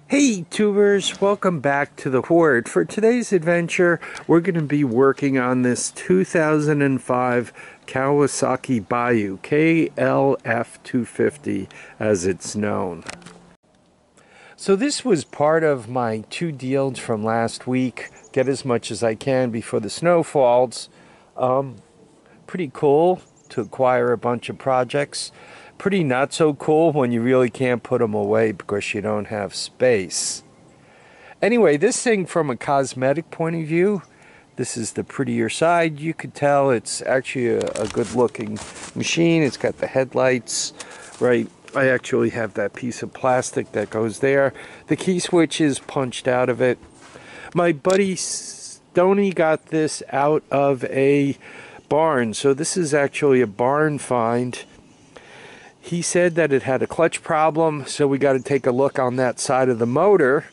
Hey tubers, welcome back to the Horde. For today's adventure, we're going to be working on this 2005 Kawasaki Bayou KLF250 as it's known. So this was part of my two deals from last week. Get as much as I can before the snow falls. Pretty cool to acquire a bunch of projects. Pretty not so cool when you really can't put them away because you don't have space. Anyway, this thing from a cosmetic point of view, this is the prettier side. You could tell it's actually a good looking machine. It's got the headlights, right? I actually have that piece of plastic that goes there. The key switch is punched out of it. My buddy Stoney got this out of a barn, so this is actually a barn find. He said that it had a clutch problem, so we got to take a look on that side of the motor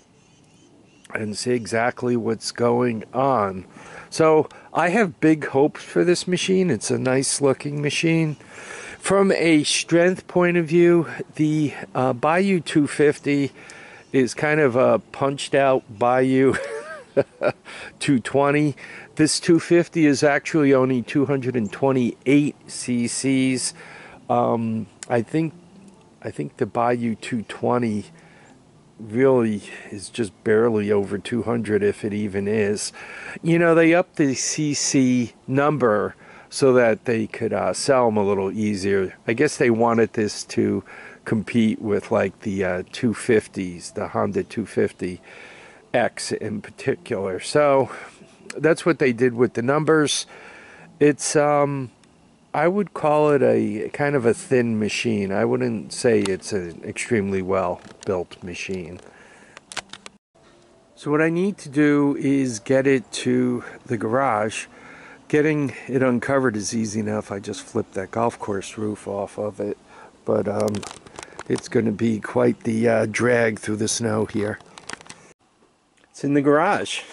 and see exactly what's going on. So I have big hopes for this machine. It's a nice looking machine. From a strength point of view, the Bayou 250 is kind of a punched out Bayou 220. This 250 is actually only 228 cc's. I think the Bayou 220 really is just barely over 200, if it even is. You know, they upped the cc number so that they could sell them a little easier. I guess they wanted this to compete with like the 250s, the Honda 250X in particular. So that's what they did with the numbers. It's I would call it a kind of a thin machine. I wouldn't say it's an extremely well built machine. So what I need to do is get it to the garage. Getting it uncovered is easy enough. I just flipped that golf course roof off of it. But it's going to be quite the drag through the snow here. It's in the garage.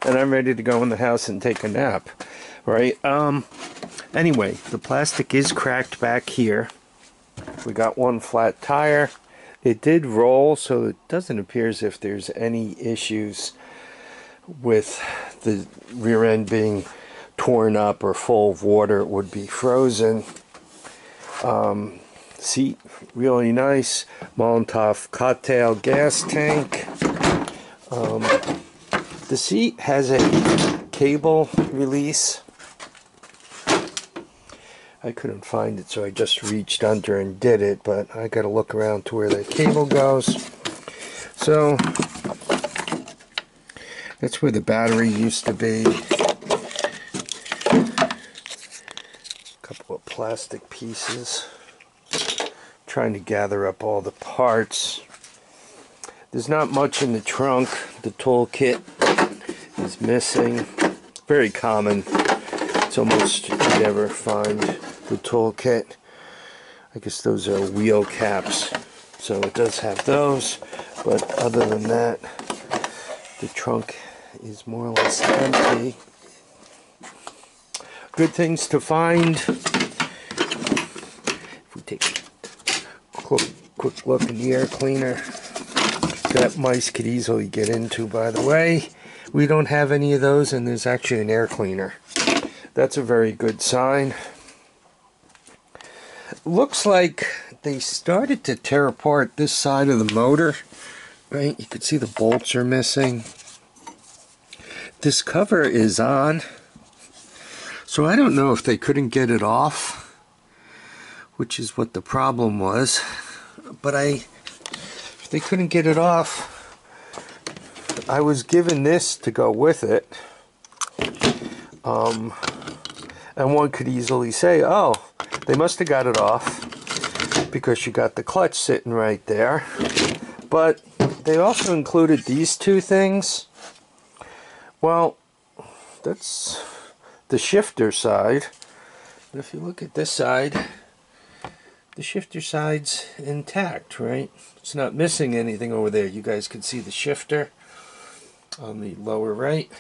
And I'm ready to go in the house and take a nap. Right? Anyway, the plastic is cracked back here. We got one flat tire. It did roll, so it doesn't appear as if there's any issues with the rear end being torn up or full of water. It would be frozen. Seat, really nice. Molotov cocktail gas tank. The seat has a cable release. I couldn't find it, so I just reached under and did it, but I got to look around to where the cable goes. So that's where the battery used to be. A couple of plastic pieces. Trying to gather up all the parts. There's not much in the trunk. The toolkit is missing. Very common. It's almost you never find the toolkit. I guess those are wheel caps, so it does have those, but other than that, the trunk is more or less empty. Good things to find. If we take a quick look in the air cleaner, that mice could easily get into, by the way. We don't have any of those, and there's actually an air cleaner. That's a very good sign. Looks like they started to tear apart this side of the motor. Right? You can see the bolts are missing. This cover is on. So I don't know if they couldn't get it off, which is what the problem was. But if they couldn't get it off, I was given this to go with it. And one could easily say, oh, they must have got it off because you got the clutch sitting right there. But they also included these two things. Well, that's the shifter side. But if you look at this side, the shifter side's intact, right? It's not missing anything over there. You guys can see the shifter on the lower right.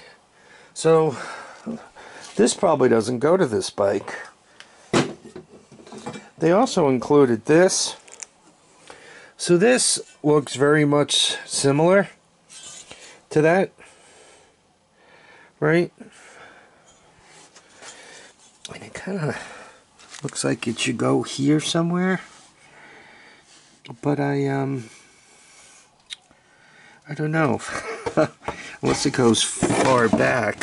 So this probably doesn't go to this bike. They also included this. So this looks very much similar to that, right? And it kind of looks like it should go here somewhere, but I don't know. Unless it goes far back,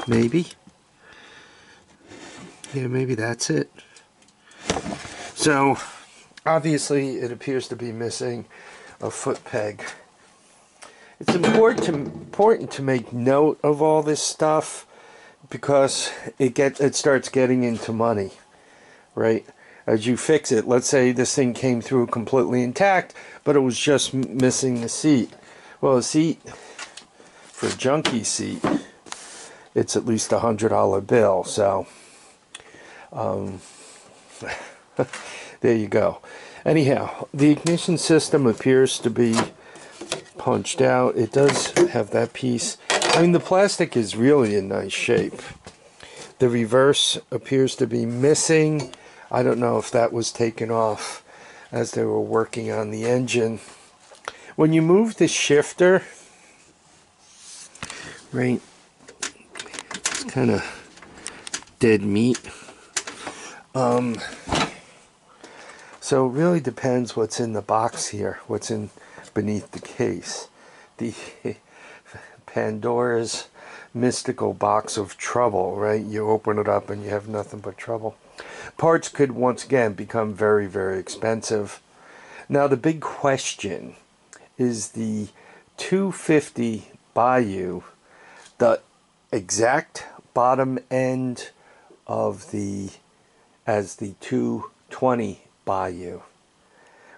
maybe. Yeah, maybe that's it. So obviously it appears to be missing a foot peg. It's important to make note of all this stuff because it starts getting into money, right? As you fix it, let's say this thing came through completely intact, but it was just missing the seat. Well, a seat, for a junkie seat, it's at least $100 bill, so there you go. Anyhow, the ignition system appears to be punched out. It does have that piece. I mean, the plastic is really in nice shape. The reverse appears to be missing. I don't know if that was taken off as they were working on the engine. When you move the shifter, right, it's kind of dead meat. So it really depends what's in the box here, what's in beneath the case. The Pandora's mystical box of trouble, right? You open it up and you have nothing but trouble. Parts could once again become very, very expensive. Now the big question is the 250 Bayou, the exact bottom end of the as the 220 Bayou,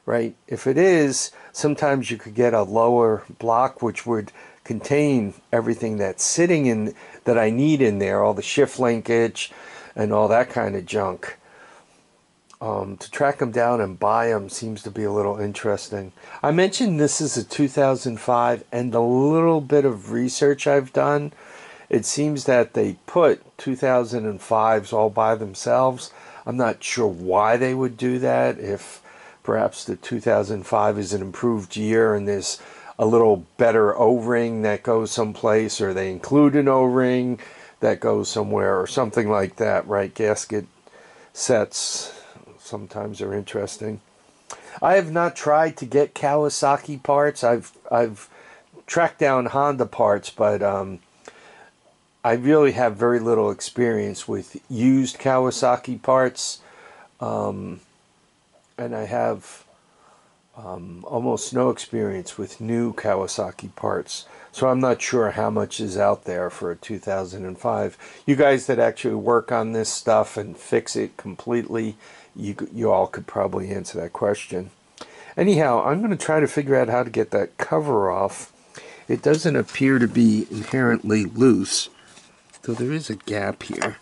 right? If it is, sometimes you could get a lower block which would contain everything that's sitting in that I need in there, all the shift linkage and all that kind of junk. To track them down and buy them seems to be a little interesting. I mentioned this is a 2005, and the little bit of research I've done, it seems that they put 2005s all by themselves. I'm not sure why they would do that, if perhaps the 2005 is an improved year and there's a little better O-ring that goes someplace, or they include an O-ring that goes somewhere or something like that, right? Gasket sets sometimes are interesting. I have not tried to get Kawasaki parts. I've tracked down Honda parts, but I really have very little experience with used Kawasaki parts, and I have almost no experience with new Kawasaki parts, so I'm not sure how much is out there for a 2005. You guys that actually work on this stuff and fix it completely, you all could probably answer that question. Anyhow, I'm going to try to figure out how to get that cover off. It doesn't appear to be inherently loose, so there is a gap here.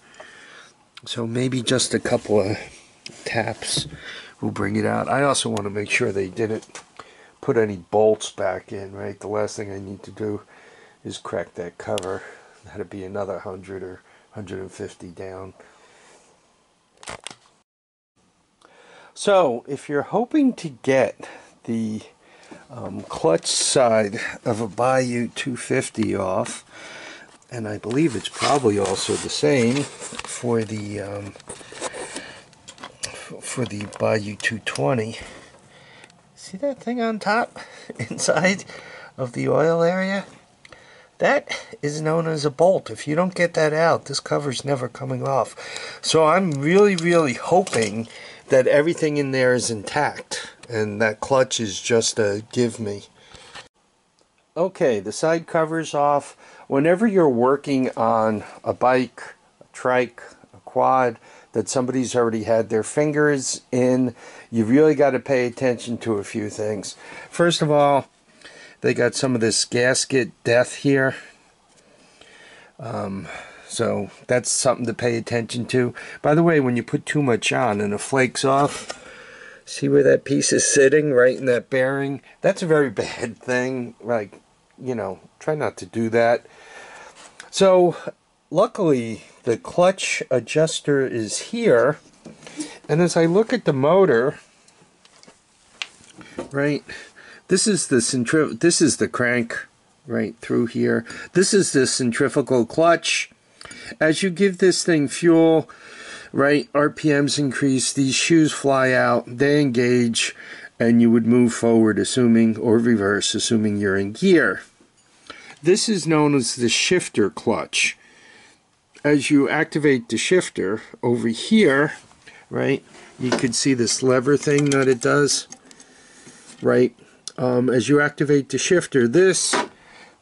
So maybe just a couple of taps will bring it out. I also want to make sure they didn't put any bolts back in, right? The last thing I need to do is crack that cover. That'd be another 100 or 150 down. So if you're hoping to get the clutch side of a Bayou 250 off, and I believe it's probably also the same for the Bayou 220. See that thing on top, inside of the oil area? That is known as a bolt. If you don't get that out, this cover's never coming off. So I'm really, really hoping that everything in there is intact, and that clutch is just a give me. Okay, the side cover's off. Whenever you're working on a bike, a trike, a quad that somebody's already had their fingers in, you really got to pay attention to a few things. First of all, they got some of this gasket death here. So that's something to pay attention to. By the way, when you put too much on and it flakes off, see where that piece is sitting, right in that bearing? That's a very bad thing. Like, you know, try not to do that. So luckily the clutch adjuster is here, and as I look at the motor, right? This is the crank right through here. This is the centrifugal clutch. As you give this thing fuel, right, RPMs increase, these shoes fly out, they engage, and you would move forward assuming, or reverse, assuming you're in gear. This is known as the shifter clutch. As you activate the shifter over here, right, you can see this lever thing that it does, right? As you activate the shifter, this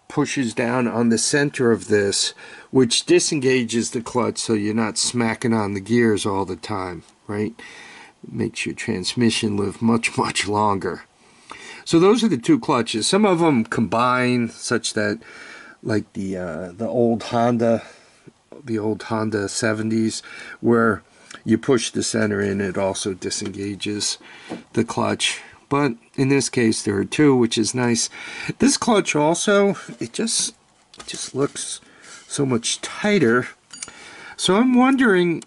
pushes down on the center of this, which disengages the clutch so you're not smacking on the gears all the time, right? Makes your transmission live much, much longer. So those are the two clutches. Some of them combine such that, like the old Honda 70s, where you push the center in, it also disengages the clutch. But in this case, there are two, which is nice. This clutch also, it just looks so much tighter. So I'm wondering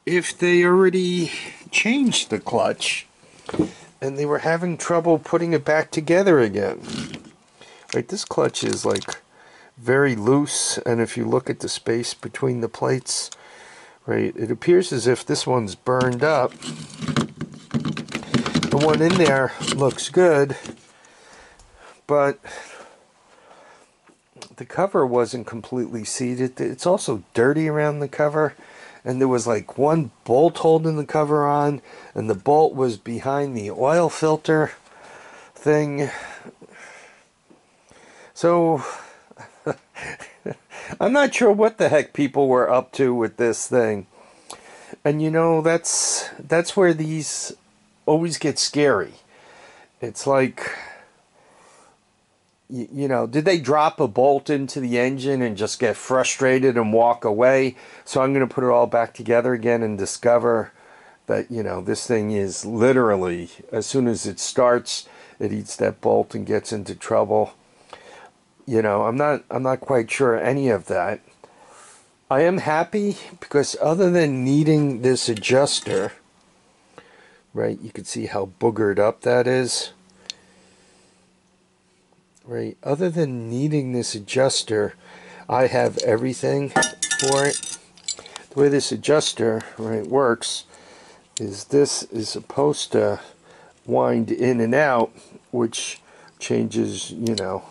if they already changed the clutch and they were having trouble putting it back together again. Right, this clutch is like very loose, and if you look at the space between the plates, right, it appears as if this one's burned up. The one in there looks good, but the cover wasn't completely seated. It's also dirty around the cover, and there was like one bolt holding the cover on, and the bolt was behind the oil filter thing. So I'm not sure what the heck people were up to with this thing. And you know, that's where these always get scary. It's like, you know, did they drop a bolt into the engine and just get frustrated and walk away? So I'm going to put it all back together again and discover that, you know, this thing is literally, as soon as it starts, it eats that bolt and gets into trouble. You know, I'm not quite sure any of that. I am happy because other than needing this adjuster, right, you can see how boogered up that is. Right, other than needing this adjuster, I have everything for it. The way this adjuster, right, works is this is supposed to wind in and out, which changes, you know,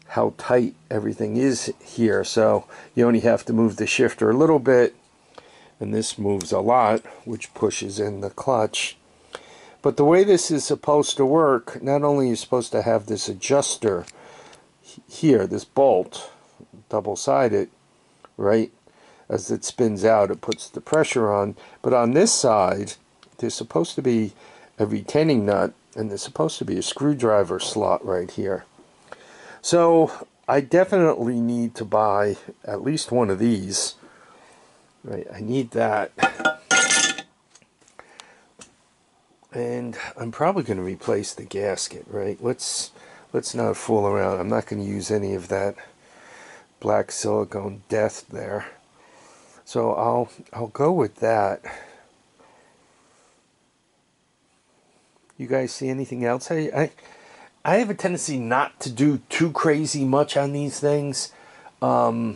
how tight everything is here. So you only have to move the shifter a little bit, and this moves a lot, which pushes in the clutch. But the way this is supposed to work, not only are you supposed to have this adjuster here, this bolt, double-sided, right? As it spins out, it puts the pressure on. But on this side, there's supposed to be a retaining nut, and there's supposed to be a screwdriver slot right here. So I definitely need to buy at least one of these. Right, I need that. And I'm probably going to replace the gasket, right? Let's not fool around. I'm not going to use any of that black silicone death there. So I'll go with that. You guys see anything else? I have a tendency not to do too crazy much on these things. I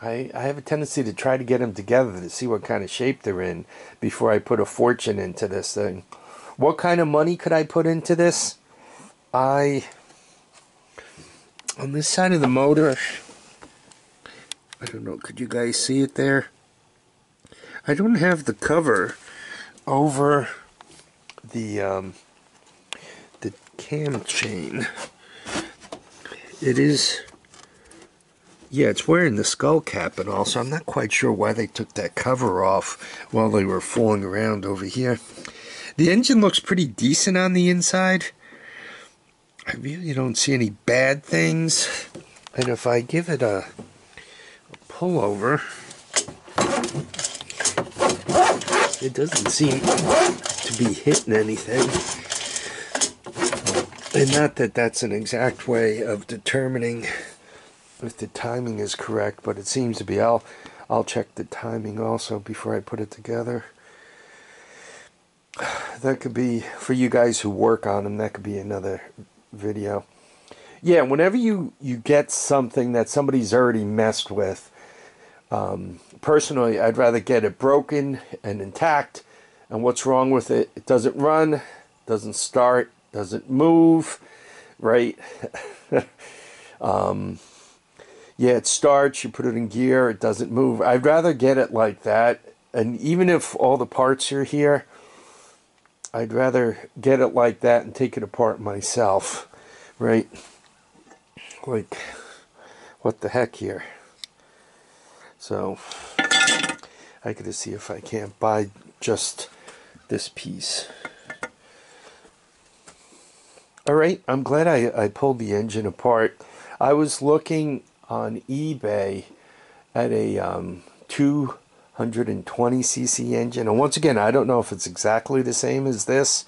have a tendency to try to get them together to see what kind of shape they're in before I put a fortune into this thing. What kind of money could I put into this? On this side of the motor, I don't know, could you guys see it there? I don't have the cover over the cam chain. It is, yeah, it's wearing the skull cap and all, so I'm not quite sure why they took that cover off while they were fooling around over here. The engine looks pretty decent on the inside. I really don't see any bad things. And if I give it a pullover, it doesn't seem to be hitting anything. And not that that's an exact way of determining if the timing is correct, but it seems to be. I'll check the timing also before I put it together. that could be, for you guys who work on them, that could be another video. Yeah, whenever you get something that somebody's already messed with, personally, I'd rather get it broken and intact. And what's wrong with it? It doesn't run, doesn't start, doesn't move, right? Yeah, it starts, you put it in gear, it doesn't move. I'd rather get it like that. And even if all the parts are here, I'd rather get it like that and take it apart myself, right? Like, what the heck here? So, I gotta see if I can't buy just this piece. Alright, I'm glad I pulled the engine apart. I was looking on eBay at a 220cc engine, and once again, I don't know if it's exactly the same as this,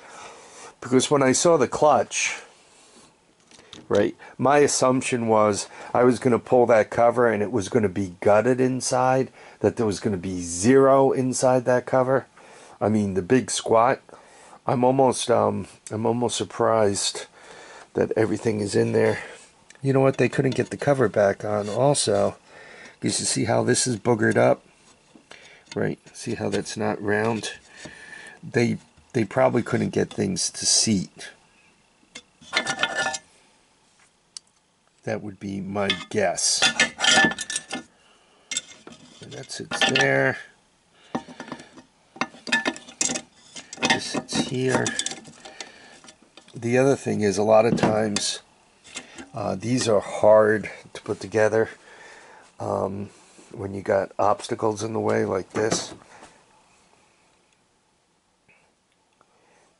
because when I saw the clutch, right, my assumption was I was going to pull that cover and it was going to be gutted inside, that there was going to be zero inside that cover. I mean, the big squat. I'm almost surprised that everything is in there. You know what? They couldn't get the cover back on also, because you see how this is boogered up, right? See how that's not round? They probably couldn't get things to seat. That would be my guess. And that sits there. This sits here. The other thing is, a lot of times these are hard to put together when you got obstacles in the way like this.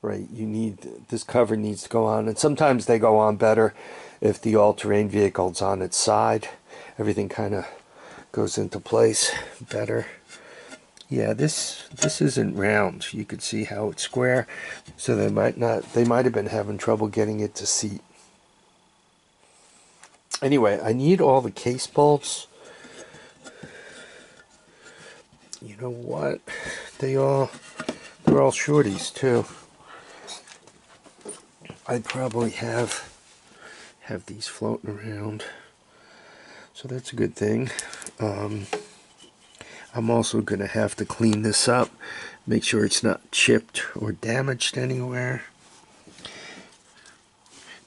Right, you need, this cover needs to go on, and sometimes they go on better if the all-terrain vehicle's on its side. Everything kind of goes into place better. Yeah, this isn't round. You could see how it's square, so they might have been having trouble getting it to seat. Anyway, I need all the case bolts. You know what? They're all shorties too. I'd probably have these floating around, so that's a good thing. I'm also going to have to clean this up, make sure it's not chipped or damaged anywhere.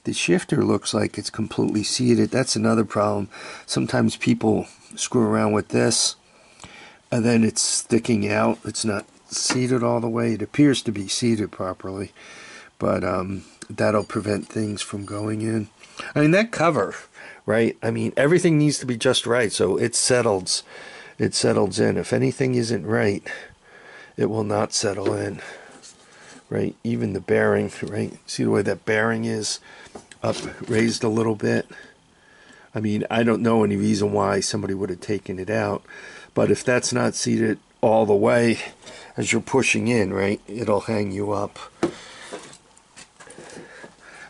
The shifter looks like it's completely seated. That's another problem. Sometimes people screw around with this and then it's sticking out. It's not seated all the way. It appears to be seated properly, but that'll prevent things from going in. I mean, that cover, right? I mean, everything needs to be just right, so it settles in. If anything isn't right, it will not settle in, right? Even the bearing, right? See the way that bearing is up, raised a little bit? I mean, I don't know any reason why somebody would have taken it out, but if that's not seated all the way as you're pushing in, right, it'll hang you up.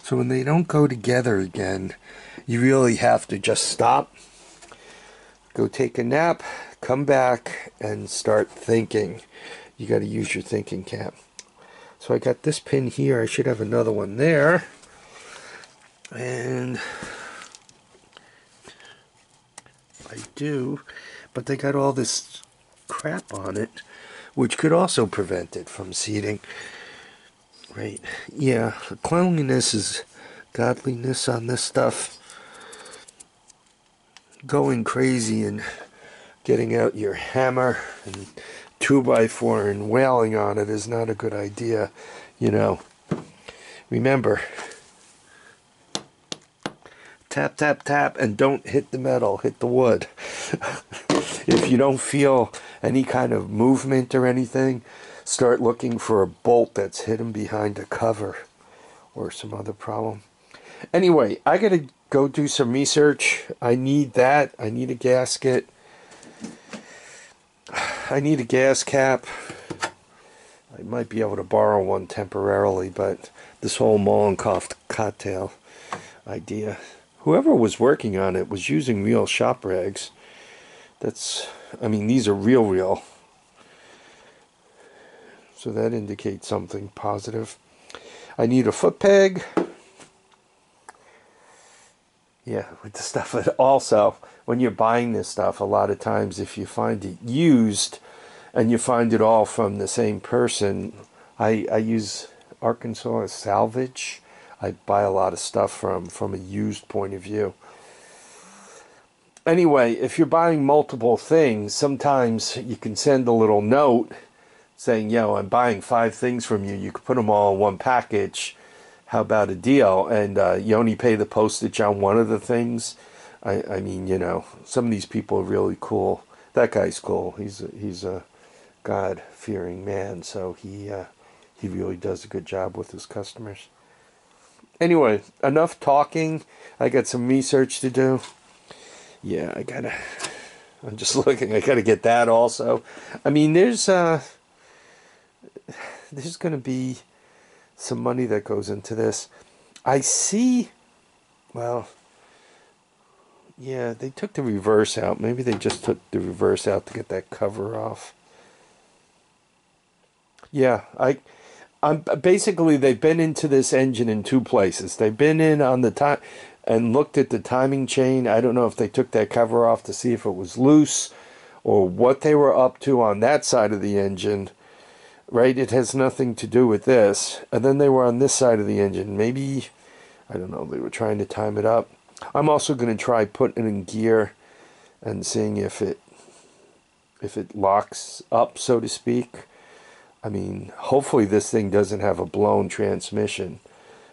So when they don't go together again, you really have to just stop, go take a nap, come back, and start thinking. You got to use your thinking cap. So I got this pin here. I should have another one there. And I do, but they got all this crap on it, which could also prevent it from seating. Right, yeah, cleanliness is godliness on this stuff. Going crazy and getting out your hammer and 2x4 and wailing on it is not a good idea, you know. Remember, tap, tap, tap, and don't hit the metal, hit the wood. If you don't feel any kind of movement or anything, start looking for a bolt that's hidden behind a cover or some other problem. Anyway, I gotta go do some research. I need that. I need a gasket. I need a gas cap. I might be able to borrow one temporarily, but this whole Molotov cocktail idea, whoever was working on it was using real shop rags. I mean, these are real. So that indicates something positive. I need a foot peg. Yeah, with the stuff. Also, when you're buying this stuff, a lot of times if you find it used and you find it all from the same person, I use Arkansas Salvage. I buy a lot of stuff from a used point of view. Anyway, if you're buying multiple things, sometimes you can send a little note saying, yo, I'm buying 5 things from you. You can put them all in one package. How about a deal? And you only pay the postage on one of the things. I mean, you know, some of these people are really cool. That guy's cool. He's a God-fearing man, so he really does a good job with his customers. Anyway, enough talking. I got some research to do. Yeah, I'm just looking. I gotta get that also. I mean, there's going to be some money that goes into this. I see. Well, yeah, they took the reverse out. Maybe they just took the reverse out to get that cover off. Yeah, I'm basically, they've been into this engine in 2 places. They've been in on the time and looked at the timing chain. I don't know if they took that cover off to see if it was loose or what they were up to on that side of the engine. Right? It has nothing to do with this. And then they were on this side of the engine. Maybe, I don't know, they were trying to time it up. I'm also going to try putting it in gear and seeing if it locks up, so to speak. I mean, hopefully this thing doesn't have a blown transmission.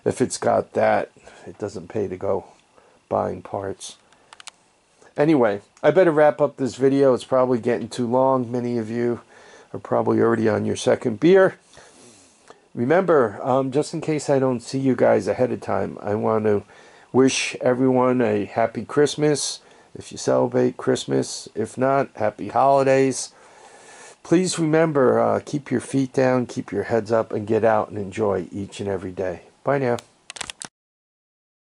If it's got that, it doesn't pay to go buying parts. Anyway, I better wrap up this video. It's probably getting too long. Many of you are probably already on your second beer. Remember, just in case I don't see you guys ahead of time, I want to wish everyone a happy Christmas if you celebrate Christmas. If not, happy holidays. Please remember, keep your feet down, keep your heads up, and get out and enjoy each and every day. Bye now.